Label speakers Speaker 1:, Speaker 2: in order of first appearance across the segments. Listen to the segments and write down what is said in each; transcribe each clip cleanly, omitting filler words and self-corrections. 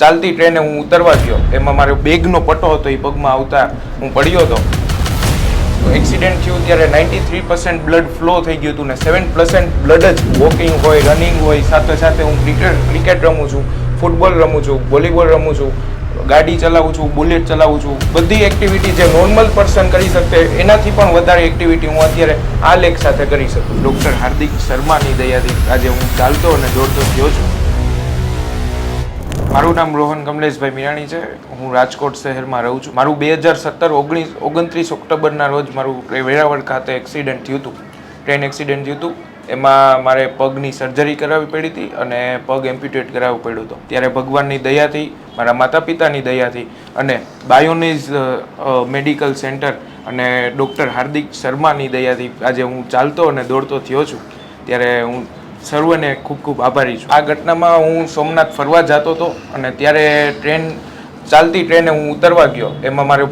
Speaker 1: ચાલતી ટ્રેને હું ઉતરવા ગયો, એમાં મારો બેગનો પટ્ટો હતો, એ પગમાં આવતા હું પડ્યો હતો. એક્સિડન્ટ થયું ત્યારે 93% બ્લડ ફ્લો થઈ ગયું હતું ને 7% બ્લડ જ વોકિંગ હોય, રનિંગ હોય, સાથે સાથે હું ક્રિકેટ રમું છું, ફૂટબોલ રમું છું, વોલીબોલ રમું છું, ગાડી ચલાવું છું, બુલેટ ચલાવું છું. બધી એક્ટિવિટી જે નોર્મલ પર્સન કરી શકે એનાથી પણ વધારે એક્ટિવિટી હું અત્યારે આ લેગ સાથે કરી શકું. ડૉક્ટર હાર્દિક શર્માની દયાથી આજે હું ચાલતો અને દોડતો થયો છું. મારું નામ રોહન કમલેશભાઈ મીરાણી છે. હું રાજકોટ શહેરમાં રહું છું. મારું 29 ઓક્ટોબરના રોજ મારું વેરાવળ ખાતે એક્સિડન્ટ થયું હતું, ટ્રેન એક્સિડન્ટ થયું હતું. એમાં મારે પગની સર્જરી કરાવવી પડી હતી અને પગ એમ્પ્યુટેટ કરાવવું પડ્યું હતું. ત્યારે ભગવાનની દયાથી, મારા માતા પિતાની દયાથી અને બાયોનિઝ મેડિકલ સેન્ટર અને ડૉક્ટર હાર્દિક શર્માની દયાથી આજે હું ચાલતો અને દોડતો થયો છું. ત્યારે હું સર્વને ખૂબ ખૂબ આભારી છું. આ ઘટનામાં હું સોમનાથ ફરવા જતો હતો અને ત્યારે ચાલતી ટ્રેને હું ઉતરવા ગયો, એમાં મારો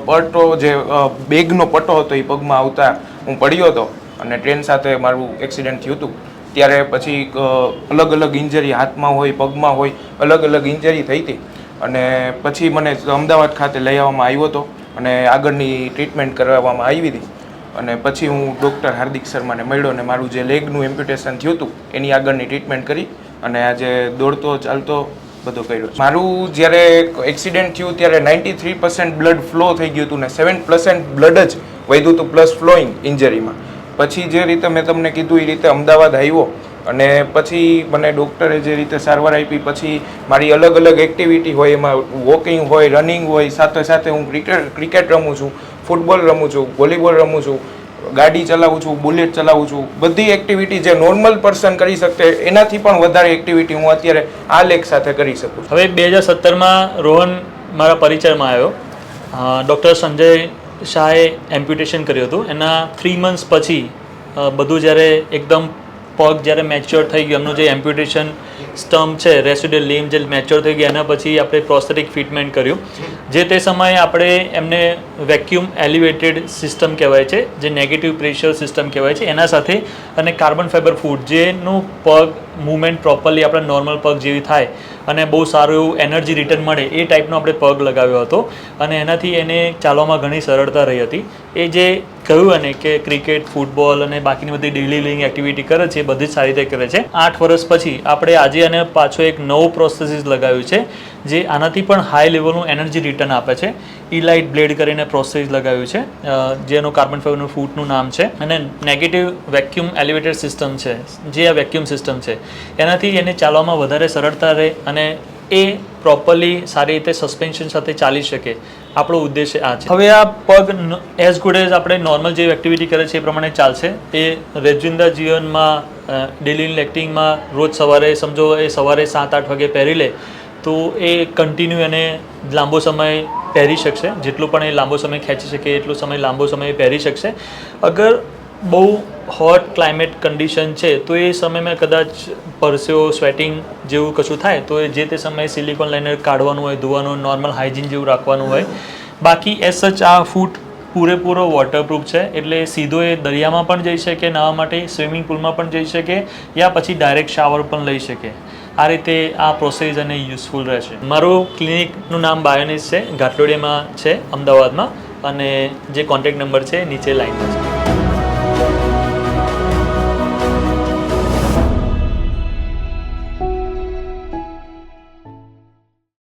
Speaker 1: પટ્ટો જે બેગનો પટ્ટો હતો એ પગમાં આવતા હું પડ્યો હતો અને ટ્રેન સાથે મારું એક્સિડન્ટ થયું હતું. ત્યારે પછી અલગ અલગ ઇન્જરી હાથમાં હોય, પગમાં હોય, અલગ અલગ ઇન્જરી થઈ હતી અને પછી મને અમદાવાદ ખાતે લઈ આવવામાં આવ્યો હતો અને આગળની ટ્રીટમેન્ટ કરાવવામાં આવી હતી. અને પછી હું ડૉક્ટર હાર્દિક શર્માને મળ્યો અને મારું જે લેગનું એમ્પ્યુટેશન થયું હતું એની આગળની ટ્રીટમેન્ટ કરી અને આજે દોડતો ચાલતો બધો કર્યો. મારું જ્યારે એક્સિડન્ટ થયું ત્યારે 93% બ્લડ ફ્લો થઈ ગયું હતું ને 7% બ્લડ જ વધ્યું હતું પ્લસ ફ્લોઈંગ ઇન્જરીમાં. પછી જે રીતે મેં તમને કીધું એ રીતે અમદાવાદ આવ્યો અને પછી મને ડૉક્ટરે જે રીતે સારવાર આપી, પછી મારી અલગ અલગ એક્ટિવિટી હોય, એમાં વોકિંગ હોય, રનિંગ હોય, સાથે સાથે હું ક્રિકેટ રમું છું, ફૂટબોલ રમું છું, વોલીબોલ રમું છું, ગાડી ચલાવું છું, બુલેટ ચલાવું છું. બધી એક્ટિવિટી જે નોર્મલ પર્સન કરી શકે એનાથી પણ વધારે એક્ટિવિટી હું અત્યારે આ લેગ સાથે કરી શકું છું.
Speaker 2: હવે 2017માં રોહન મારા પરિચયમાં આવ્યો. ડૉક્ટર સંજય શાહે એમ્પ્યુટેશન કર્યું હતું. એના 3 months પછી બધું જ્યારે એકદમ પગ જ્યારે મેચ્યોર થઈ ગયું, એમનું જે એમ્પ્યુટેશન સ્ટમ્પ છે, રેસિડ્યુઅલ લિમ્બ જે મેચ્યોર થઈ ગયા, એના પછી આપણે પ્રોસ્થેટિક ફિટમેન્ટ કર્યું. જે તે સમયે આપણે એમને વેક્યુમ એલિવેટેડ સિસ્ટમ કહેવાય છે, જે નેગેટિવ પ્રેશર સિસ્ટમ કહેવાય છે, એના સાથે અને કાર્બન ફાઇબર ફૂડ જેનું પગ મૂવમેન્ટ પ્રોપરલી આપણા નોર્મલ પગ જેવી થાય અને બહુ સારું એવું એનર્જી રિટર્ન મળે એ ટાઈપનો આપણે પગ લગાવ્યો હતો અને એનાથી એને ચાલવામાં ઘણી સરળતા રહી હતી. એ જે કહ્યું એને કે ક્રિકેટ, ફૂટબોલ અને બાકીની બધી ડેઇલી લિવિંગ એક્ટિવિટી કરે છે એ બધી જ સારી રીતે કરે છે. 8 વર્ષ પછી આપણે આજે અને પાછો એક નવું પ્રોસેસીસ લગાવ્યું છે જે આનાથી પણ હાઈ લેવલનું એનર્જી રિટર્ન આપે છે. ઇલાઇટ બ્લેડ કરીને પ્રોસેસ લગાવ્યું છે, જેનું કાર્બન ફાઇબરનું ફૂટનું નામ છે અને નેગેટિવ વેક્યુમ એલિવેટેડ સિસ્ટમ છે, જે આ વેક્યુમ સિસ્ટમ છે એનાથી એને ચાલવામાં વધારે સરળતા રહે અને એ પ્રોપરલી સારી રીતે સસ્પેન્શન સાથે ચાલી શકે. આપણો ઉદ્દેશ્ય આ છે. હવે આ પગ એઝ ગુડ એઝ આપણે નોર્મલ જે એક્ટિવિટી કરે છે એ પ્રમાણે ચાલશે. એ રોજિંદા જીવનમાં ડેલી એક્ટિંગમાં રોજ સવારે સમજો એ સવારે 7-8 વાગે પહેરી લે તો એ કન્ટિન્યુ એને લાંબો સમય પહેરી શકશે. જેટલું પણ એ લાંબો સમય ખેંચી શકે એટલો સમય લાંબો સમય પહેરી શકશે. અગર બહુ હોટ ક્લાઇમેટ કન્ડિશન છે તો એ સમયમાં કદાચ પરસેવો, સ્વેટિંગ જેવું કશું થાય તો એ જે તે સમયે સિલિકોન લાઇનર કાઢવાનું હોય, ધોવાનું, નોર્મલ હાઇજીન જેવું રાખવાનું હોય. બાકી એઝ સચ આ ફૂટ પૂરેપૂરો વોટરપ્રૂફ છે, એટલે સીધો એ દરિયામાં પણ જઈ શકે નાહવા માટે, સ્વિમિંગ પુલમાં પણ જઈ શકે યા પછી ડાયરેક્ટ શાવર પણ લઈ શકે. આ રીતે આ પ્રોસેસ અને યુઝફુલ રહેશે. મારું ક્લિનિકનું નામ બાયોનિઝ છે, ઘાટલોડિયામાં છે અમદાવાદમાં, અને જે કોન્ટેક્ટ નંબર છે નીચે લાઈનમાં છે.